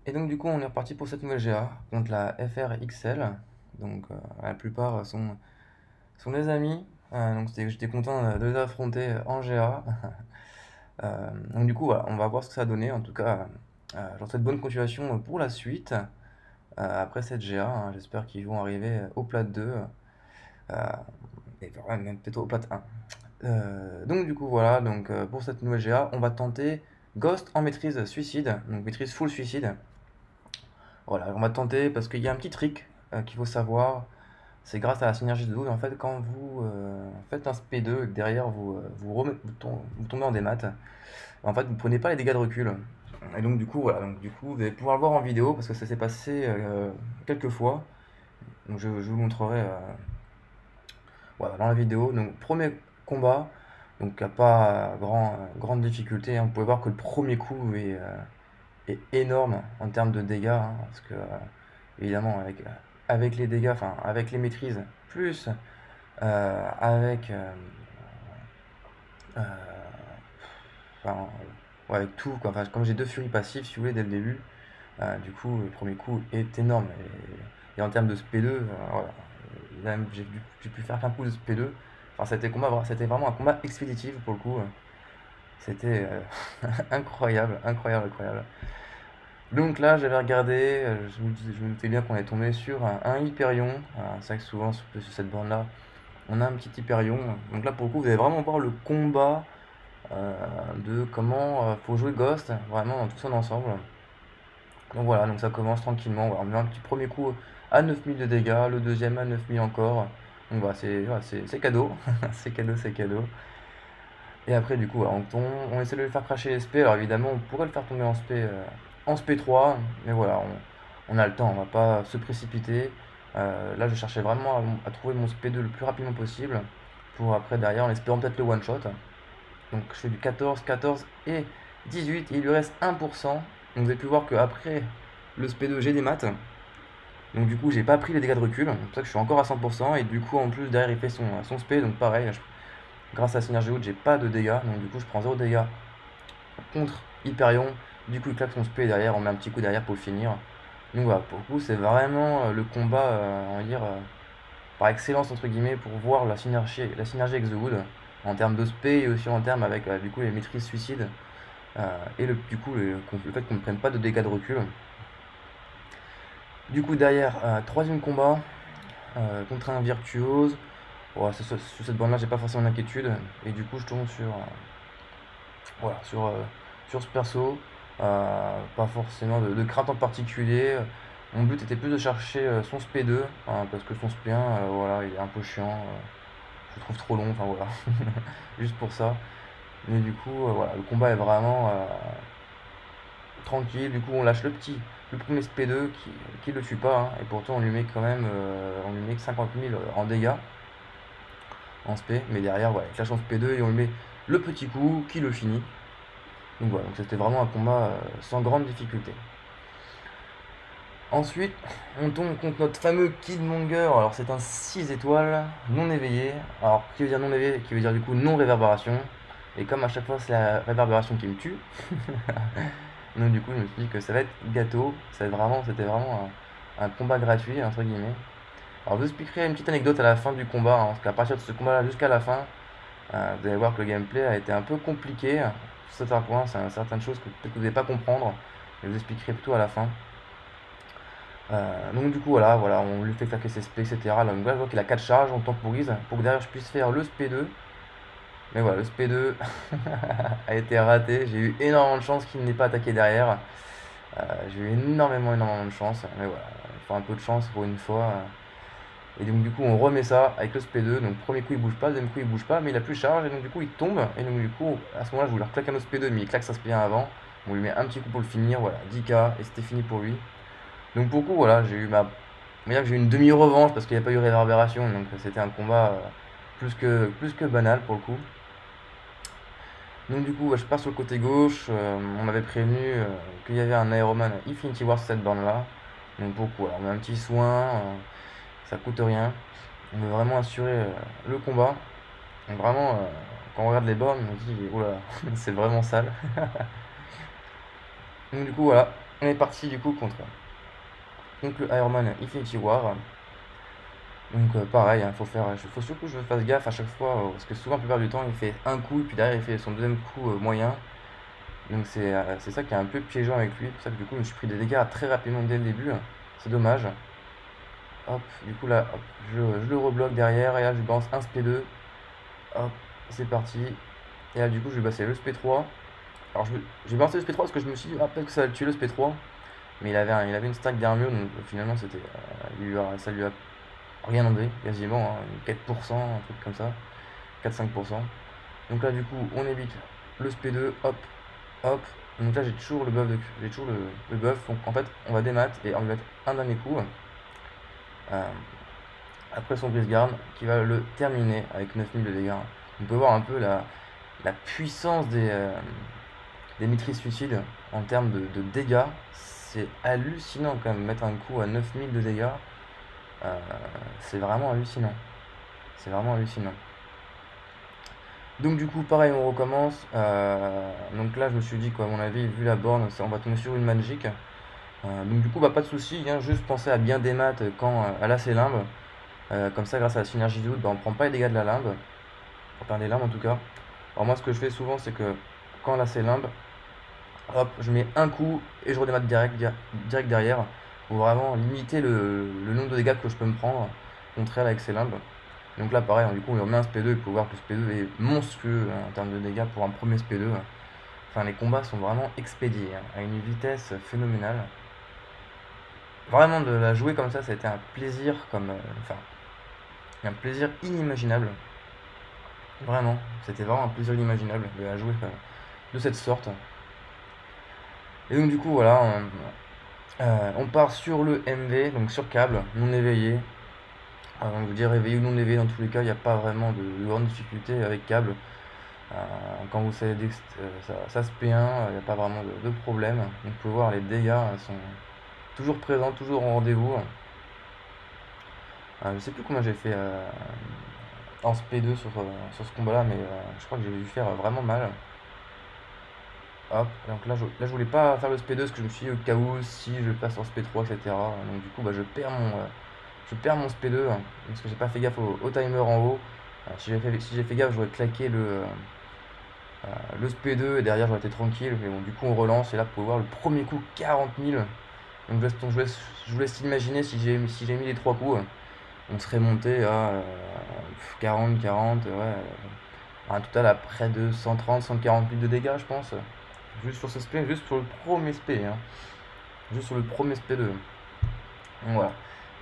Et donc du coup on est reparti pour cette nouvelle GA contre la FR XL. Donc la plupart sont des amis. Donc j'étais content de les affronter en GA. Donc du coup voilà, on va voir ce que ça a donné. En tout cas, j'en souhaite bonne continuation pour la suite. Après cette GA, hein, j'espère qu'ils vont arriver au plat 2. euh, et même peut-être au plat 1. Donc du coup voilà, donc pour cette nouvelle GA, on va tenter Ghost en maîtrise suicide, donc maîtrise full suicide. Voilà, on va tenter parce qu'il y a un petit trick qu'il faut savoir. C'est grâce à la synergie de double. En fait, quand vous faites un SP2 et que derrière vous tombez en démat, en fait, vous prenez pas les dégâts de recul. Et donc, du coup, voilà. Donc, du coup, vous allez pouvoir le voir en vidéo parce que ça s'est passé quelques fois. Donc, je vous montrerai voilà, dans la vidéo. Donc, premier combat. Donc, il n'y a pas grande difficulté, hein. Vous pouvez voir que le premier coup est énorme en termes de dégâts, hein, parce que évidemment avec les dégâts, enfin avec les maîtrises, plus avec euh, enfin, ouais, avec tout quoi. Enfin, comme j'ai deux furies passives si vous voulez dès le début, du coup le premier coup est énorme et en termes de SP2, voilà, j'ai pu faire qu'un coup de SP2. Enfin, c'était vraiment un combat expéditif pour le coup. C'était incroyable, incroyable, incroyable. Donc là, j'avais regardé, je me doutais bien qu'on est tombé sur un Hyperion. C'est vrai que souvent sur cette bande-là, on a un petit Hyperion. Donc là, pour le coup, vous allez vraiment voir le combat de comment faut jouer Ghost, vraiment dans tout son ensemble. Donc voilà, donc ça commence tranquillement. Voilà, on met un petit premier coup à 9000 de dégâts, le deuxième à 9000 encore. Donc voilà, c'est cadeau, c'est cadeau, c'est cadeau. Et après, du coup, voilà, on essaie de le faire cracher SP. Alors évidemment, on pourrait le faire tomber en SP3, mais voilà, on a le temps, on va pas se précipiter. Là, je cherchais vraiment à trouver mon SP2 le plus rapidement possible pour après, derrière, en espérant peut-être le one-shot. Donc, je fais du 14, 14 et 18, et il lui reste 1%. Donc, vous avez pu voir qu'après le SP2, j'ai des maths. Donc, du coup, j'ai pas pris les dégâts de recul. C'est pour ça que je suis encore à 100%. Et du coup, en plus, derrière, il fait son SP. Donc, pareil, grâce à Synergie Haute, j'ai pas de dégâts. Donc, du coup, je prends 0 dégâts contre Hyperion. Du coup, il claque son SP derrière, on met un petit coup derrière pour le finir. Donc voilà, pour le coup, c'est vraiment le combat, on va dire, par excellence, entre guillemets, pour voir la synergie avec The Wood, en termes de SP et aussi en termes avec du coup, les maîtrises suicides, et du coup, le fait qu'on ne prenne pas de dégâts de recul. Du coup, derrière, troisième combat, contre un virtuose. Voilà, sur cette bande-là, j'ai pas forcément d'inquiétude, et du coup, je tombe voilà, sur ce perso. Pas forcément de crainte en particulier. Mon but était plus de chercher son SP2, hein, parce que son SP1, voilà, il est un peu chiant. Je le trouve trop long, enfin voilà, juste pour ça. Mais du coup, voilà, le combat est vraiment tranquille. Du coup, on lâche le premier SP2 qui le tue pas, hein, et pourtant on lui met quand même, on lui met que 50 000 en dégâts en SP. Mais derrière, voilà, il lâche son SP2 et on lui met le petit coup qui le finit. Donc voilà, donc c'était vraiment un combat sans grande difficulté. Ensuite, on tombe contre notre fameux Killmonger. Alors, c'est un 6 étoiles non éveillé. Alors, qui veut dire non éveillé? Qui veut dire du coup non réverbération. Et comme à chaque fois, c'est la réverbération qui me tue. Donc, du coup, je me suis dit que ça va être gâteau. C'était vraiment un combat gratuit, entre guillemets. Alors, je vous expliquerai une petite anecdote à la fin du combat, hein, parce qu'à partir de ce combat-là jusqu'à la fin, vous allez voir que le gameplay a été un peu compliqué. Sur certains points, c'est certaines choses que peut-être que vous n'allez pas comprendre. Je vous expliquerai plutôt à la fin. Donc du coup voilà, on lui fait claquer ses SP, etc. Là, donc là je vois qu'il a 4 charges, on temporise pour que derrière je puisse faire le SP2. Mais voilà, le SP2 a été raté. J'ai eu énormément de chance qu'il n'ait pas attaqué derrière. J'ai eu énormément de chance. Mais voilà, il faut un peu de chance pour une fois. Et donc du coup on remet ça avec le SP2. Donc premier coup il bouge pas, deuxième coup il bouge pas, mais il a plus de charge. Et donc du coup il tombe. Et donc du coup à ce moment-là je voulais reclaquer un autre SP2, mais il claque sa SP1 avant. On lui met un petit coup pour le finir. Voilà, 10k et c'était fini pour lui. Donc pour le coup, voilà, on va dire que j'ai eu une demi-revanche parce qu'il n'y a pas eu réverbération, donc c'était un combat plus que banal pour le coup. Donc du coup, je pars sur le côté gauche, on m'avait prévenu qu'il y avait un Aeroman Infinity War sur cette borne-là. Donc pour le coup, voilà, on met un petit soin, ça coûte rien. On veut vraiment assurer le combat. Donc vraiment, quand on regarde les bornes, on se dit, oh là, c'est vraiment sale. Donc du coup, voilà. on est parti du coup contre donc le Ironman Infinity War. Donc pareil, il faut surtout que je fasse gaffe à chaque fois, parce que souvent la plupart du temps il fait un coup et puis derrière il fait son deuxième coup moyen. Donc c'est ça qui est un peu piégeant avec lui. C'est pour ça que du coup je me suis pris des dégâts très rapidement dès le début. C'est dommage. Hop, du coup là, hop, je le rebloque derrière et là je lui balance un SP2. Hop, c'est parti. Et là du coup je vais passer le SP3. Alors j'ai balancé le SP3 parce que je me suis dit ah, peut-être que ça va le tuer le SP3. Mais il avait une stack d'armure, donc finalement ça lui a rien enlevé quasiment, hein, 4%, un truc comme ça, 4-5%. Donc là du coup on évite le SP2, hop, hop. Donc là j'ai toujours le buff, j'ai toujours le buff. Donc en fait on va démat et on va mettre un dernier coup. Après son brise-garde qui va le terminer avec 9000 de dégâts. On peut voir un peu la puissance des maîtrises suicides en termes de dégâts. C'est hallucinant quand même, mettre un coup à 9000 de dégâts, c'est vraiment hallucinant. C'est vraiment hallucinant. Donc du coup pareil on recommence. Donc là je me suis dit qu'à mon avis vu la borne on va tomber sur une magique. Donc du coup bah, pas de souci, hein, juste penser à bien démat quand elle a ses limbes. Comme ça grâce à la synergie de doute bah, on prend pas les dégâts de la limbe. Enfin des limbes en tout cas. Alors moi ce que je fais souvent c'est que quand elle a ses limbes, hop, je mets un coup et je redémat direct derrière pour vraiment limiter le nombre de dégâts que je peux me prendre contre elle avec ses limbes. Donc là pareil, hein, du coup on lui remet un SP2 et il faut voir que le SP2 est monstrueux hein, en termes de dégâts pour un premier SP2. Enfin les combats sont vraiment expédiés hein, à une vitesse phénoménale. Vraiment de la jouer comme ça a été un plaisir enfin un plaisir inimaginable. Vraiment, c'était vraiment un plaisir inimaginable de la jouer de cette sorte. Et donc du coup voilà, on part sur le MV, donc sur câble, non éveillé. Donc je veux dire éveillé ou non éveillé, dans tous les cas, il n'y a pas vraiment de grande difficulté avec câble. Quand vous savez ça se P1, il n'y a pas vraiment de problème. Donc vous pouvez voir les dégâts sont toujours présents, toujours en rendez-vous. Je sais plus combien j'ai fait en SP2 sur ce combat là, mais je crois que j'ai dû faire vraiment mal. Hop, donc là je voulais pas faire le SP2 parce que je me suis dit au cas où si je passe en SP3 etc. Donc du coup bah, je perds mon SP2 hein, parce que j'ai pas fait gaffe au timer en haut. Si j'ai fait gaffe j'aurais claqué le SP2 et derrière j'aurais été tranquille. Mais bon du coup on relance et là vous pouvez voir le premier coup 40 000. Donc je vous laisse imaginer si j'ai mis les 3 coups. On serait monté à 40, ouais, un total à près de 130, 140 000 de dégâts je pense. Juste sur ce SP, juste sur le premier SP, hein. Juste sur le premier SP2. Donc voilà.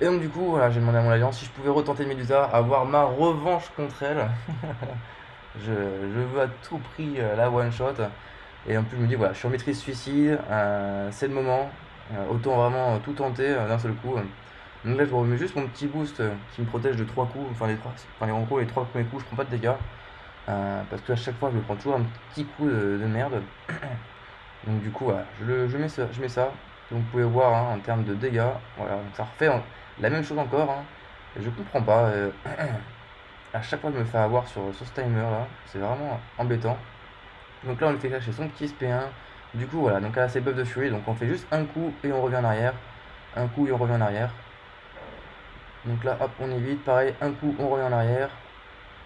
Et donc du coup, voilà, j'ai demandé à mon alliance si je pouvais retenter Medusa, avoir ma revanche contre elle. je veux à tout prix la one shot. Et en plus je me dis voilà, je suis en maîtrise suicide, c'est le moment. Autant vraiment tout tenter d'un seul coup. Donc là je remets juste mon petit boost qui me protège de 3 coups, en gros les 3 premiers coups je prends pas de dégâts. Parce que à chaque fois je prends toujours un petit coup de merde. Donc du coup voilà, je mets ça. Donc vous pouvez voir hein, en termes de dégâts, voilà, donc ça refait la même chose encore. Hein. Et je comprends pas. À chaque fois je me fais avoir sur ce timer là, c'est vraiment embêtant. Donc là on lui fait cacher son petit SP1. Du coup voilà, donc là c'est buff de furie, donc on fait juste un coup et on revient en arrière. Un coup et on revient en arrière. Donc là hop on évite, pareil, un coup on revient en arrière.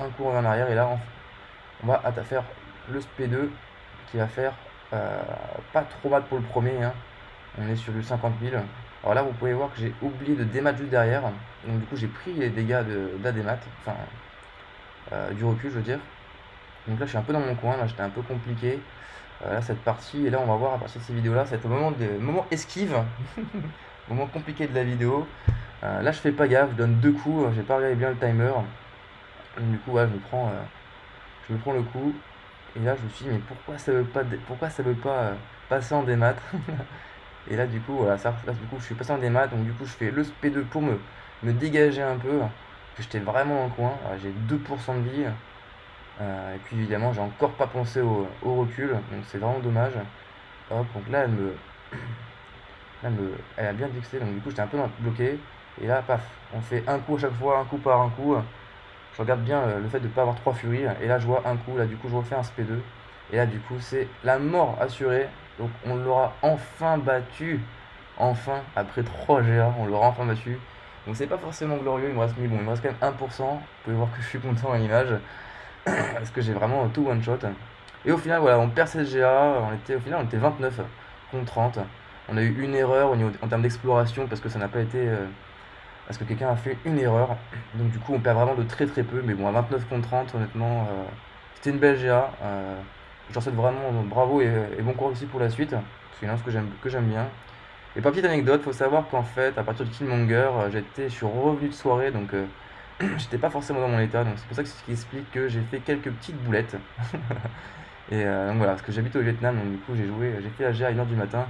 Un coup on revient en arrière et là on va faire le SP2 qui va faire pas trop mal pour le premier. Hein. On est sur du 50 000. Alors là, vous pouvez voir que j'ai oublié de démat juste derrière. Donc du coup, j'ai pris les dégâts de la démat. Enfin, du recul, je veux dire. Donc là, je suis un peu dans mon coin. Là, j'étais un peu compliqué. Là, cette partie. Et là, on va voir à partir de ces vidéos-là. C'est le moment esquive. Moment compliqué de la vidéo. Là, je fais pas gaffe. Je donne 2 coups. J'ai pas regardé bien le timer. Donc, du coup, ouais, je me prends le coup. Et là, je me suis dit, mais pourquoi ça veut pas passer en démat. Et là, du coup, voilà, là, du coup, je suis passé en démat. Donc, du coup, je fais le SP2 pour me dégager un peu. Que j'étais vraiment dans le coin. J'ai 2% de vie. Et puis, évidemment, j'ai encore pas pensé au recul. Donc, c'est vraiment dommage. Hop, donc là, elle a bien fixé. Donc, du coup, j'étais un peu bloqué. Et là, paf, on fait un coup à chaque fois, un coup par un coup. Je regarde bien le fait de ne pas avoir 3 furies. Et là, je vois un coup. Là, du coup, je refais un SP2. Et là, du coup, c'est la mort assurée. Donc on l'aura enfin battu. Enfin, après 3 GA, on l'aura enfin battu. Donc c'est pas forcément glorieux, il me reste, mais bon, il me reste quand même 1%. Vous pouvez voir que je suis content à l'image. Parce que j'ai vraiment tout one shot. Et au final, voilà, on perd cette GA. Au final, on était 29 contre 30. On a eu une erreur en termes d'exploration parce que ça n'a pas été. Parce que quelqu'un a fait une erreur. Donc du coup, on perd vraiment de très très peu. Mais bon, à 29 contre 30, honnêtement, c'était une belle GA. Je leur souhaite vraiment bravo et bon courage aussi pour la suite. C'est une lance que j'aime bien. Et par petite anecdote, faut savoir qu'en fait, à partir de Killmonger, je suis revenu de soirée, donc j'étais pas forcément dans mon état, donc c'est pour ça que c'est ce qui explique que j'ai fait quelques petites boulettes. Et donc voilà, parce que j'habite au Vietnam, donc du coup j'ai fait AG à 1h du matin,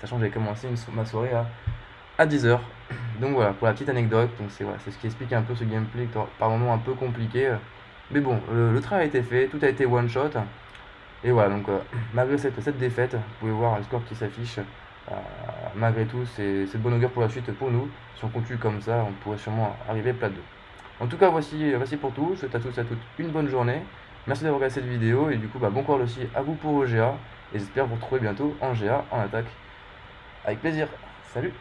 sachant que j'avais commencé ma soirée à 10h. Donc voilà, pour la petite anecdote, donc c'est ce qui explique un peu ce gameplay par moments un peu compliqué. Mais bon, le travail a été fait, tout a été one shot. Et voilà, donc malgré cette défaite, vous pouvez voir le score qui s'affiche. Malgré tout, c'est de bonne augure pour la suite pour nous. Si on continue comme ça, on pourrait sûrement arriver plat 2. En tout cas, voici pour tout. Je souhaite à tous et à toutes une bonne journée. Merci d'avoir regardé cette vidéo. Et du coup, bon courage aussi à vous pour OGA. Et j'espère vous retrouver bientôt en GA, en attaque. Avec plaisir. Salut!